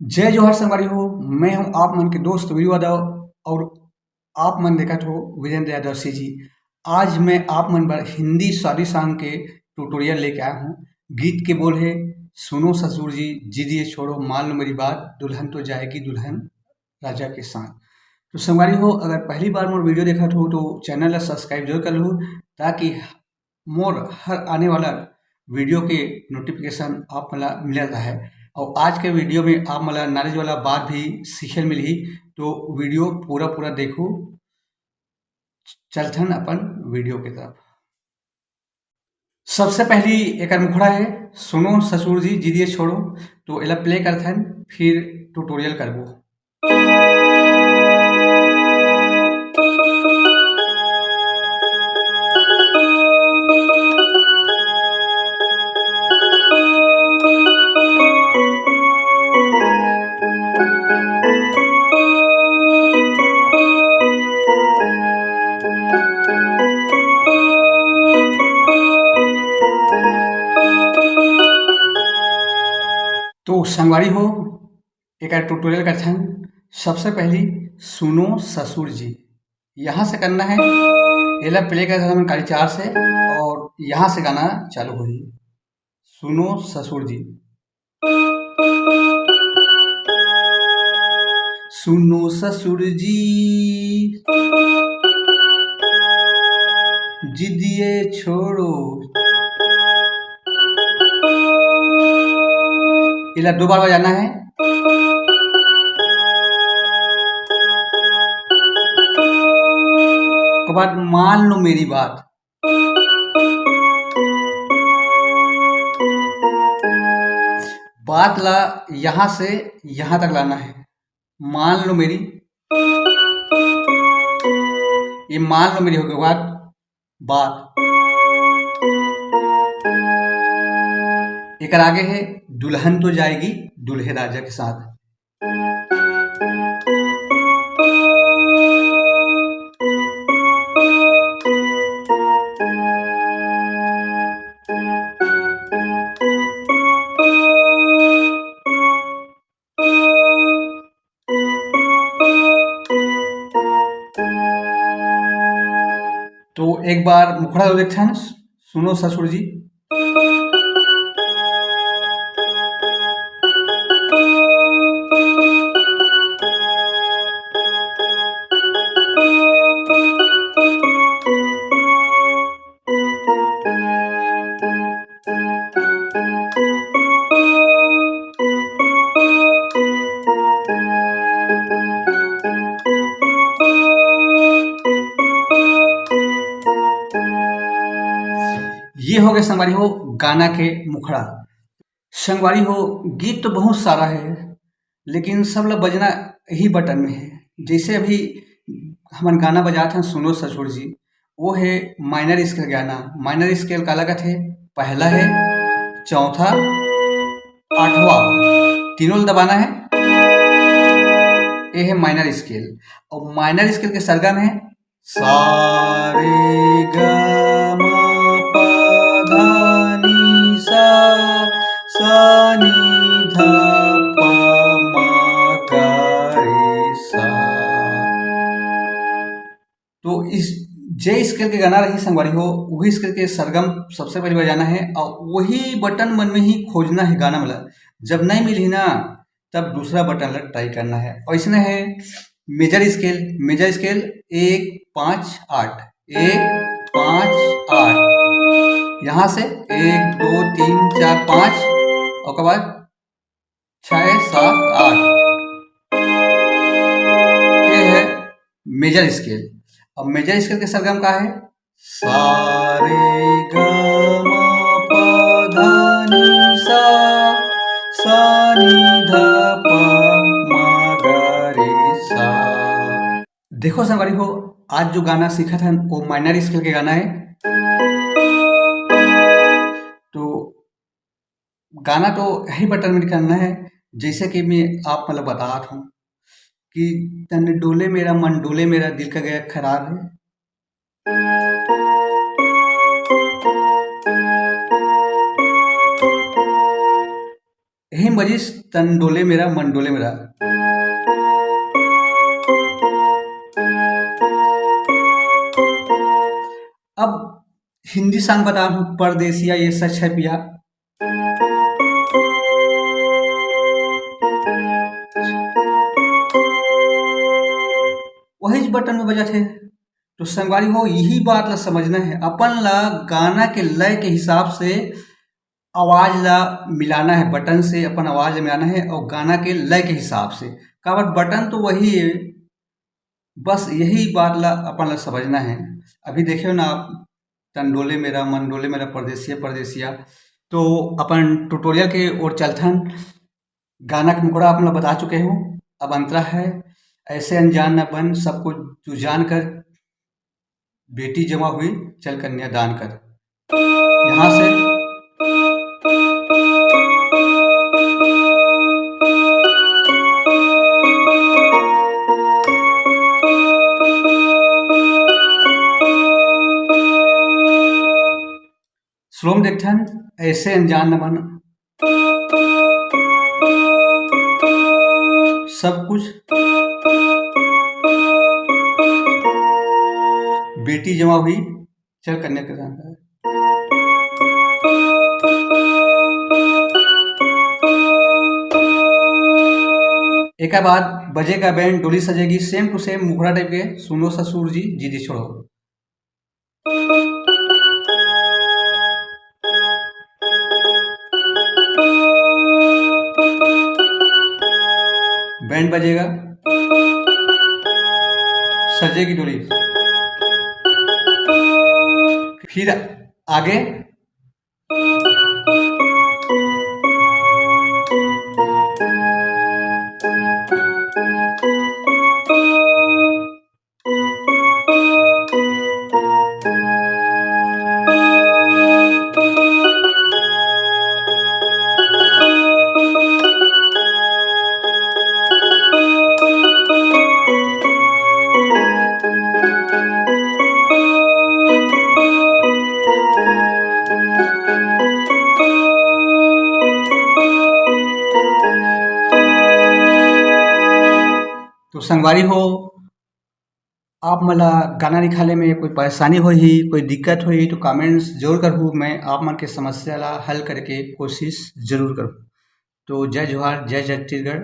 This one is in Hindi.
जय जोहार संगवारी हो। मैं हूं आप मन के दोस्त वीरू यादव और आप मन देखत हो वीरेंद्र यादव सी जी। आज मैं आप मन पर हिंदी शादी सॉन्ग के ट्यूटोरियल लेके आया हूं। गीत के बोल है सुनो ससुर जी जिदिए छोड़ो मान लो मेरी बात दुल्हन तो जाएगी दुल्हन राजा के साथ। तो संगवारी हो, अगर पहली बार मोर वीडियो देखत हो तो चैनल ला सब्सक्राइब जरूर कर लो ताकि मोर हर आने वाला वीडियो के नोटिफिकेशन आप मला मिलत रहे। और आज के वीडियो में आप मला नॉलेज वाला बात भी सीखे मिलही, तो वीडियो पूरा देखो। चलथन अपन वीडियो के तरफ। सबसे पहली एक मुखड़ा है सुनो ससुर जी जिदिए छोड़ो, तो एला प्ले करथन फिर ट्यूटोरियल करबो। तो संगवारी हो, एक ट्यूटोरियल करथन। सबसे पहली सुनो ससुर जी यहाँ से करना है, एला प्ले करथन हम काली 4 से और यहाँ से गाना चालू होही। सुनो ससुर जी। सुनो ससुर जी जिदिए छोड़ो, इला 2 बार बजाना है। उसके बाद मान लो मेरी बात, बात ला यहाँ से यहाँ तक लाना है। मान लो मेरी, ये मान लो मेरी हो गई बात। बात एक आगे है दुल्हन तो जाएगी दूल्हे राजा के साथ। तो एक बार मुखड़ा देखन सुनो ससुर जी। ये हो गए संगवारी हो गाना के मुखड़ा। संगवारी हो गीत तो बहुत सारा है, लेकिन सब ला बजना यही बटन में है। जैसे अभी हमन गाना बजात हैं सुनो ससुर जी, वो है माइनर स्केल गाना। माइनर स्केल काला कथे, पहला है, चौथा, आठवां, तीनों दबाना है। ये है माइनर स्केल। और माइनर स्केल के सरगम है सा रे ग म प ध नि सा, सा नि ध प म ग रे सा। तो इस जे स्केल के गाना रही संगवारी हो, वही स्केल के सरगम सबसे पहले बजाना है और वही बटन मन में ही खोजना है गाना वाला। जब नहीं मिली ना तब दूसरा बटन ला ट्राई करना है। और इसमें है मेजर स्केल। मेजर स्केल 1 5 8, 1 5 8, यहाँ से 1 2 3 4 5 और के बाद 6 7 8। ये है मेजर स्केल। अब मेजर स्केल के सरगम का है सा रे ग म प ध नि सा, सा नि ध प म ग रे सा। देखो संगवारी हो, आज जो गाना सीखा था वो माइनर स्केल के गाना है। तो गाना तो यही बटन में करना है, जैसे कि मैं आप मतलब बता रहा हूँ कि तन डोले मेरा मन डोले मेरा दिल का गया खराब है। यही मजिस तन डोले मेरा मन डोले मेरा। अब हिंदी सॉन्ग बता रहा हूँ, परदेसिया ये सच है पिया। वही बटन में बजा थे। तो संगवारी हो यही बात ला समझना है, अपन ला गाना के लय के हिसाब से आवाज ला मिलाना है, बटन से अपन आवाज मिलाना है और गाना के लय के हिसाब से। काबर बटन तो वही है, बस यही बात ला अपन ला समझना है। अभी देखियो ना आप, तन डोले मेरा मन डोले मेरा, परदेसिया परदेसिया। तो अपन ट्यूटोरियल के ओर चलथन। गाना के मुकड़ा अपन ला बता चुके हूँ। अब अंतरा है, ऐसे अनजान न बन, सब कुछ तू जान कर, बेटी जमा हुई चल कन्या दान कर। यहाँ से श्लोम देखथन, ऐसे अनजान न बन, सब कुछ बेटी जमा हुई चल कन्या के दान कर। एक बाद बजेगा बैंड, डोली सजेगी, सेम टू सेम मुखड़ा टाइप के, सुनो ससुर जी जीदी छोड़ो। बैंड बजेगा, सजेगी डोली, फिर आगे तो संगवारी हो, आप मला गाना निकाले में कोई परेशानी होही, कोई दिक्कत होही तो कमेंट्स जरूर करहूँ। मैं आप मन के समस्या ला हल करके कोशिश जरूर करूँ। तो जय जोहार, जय छत्तीसगढ़।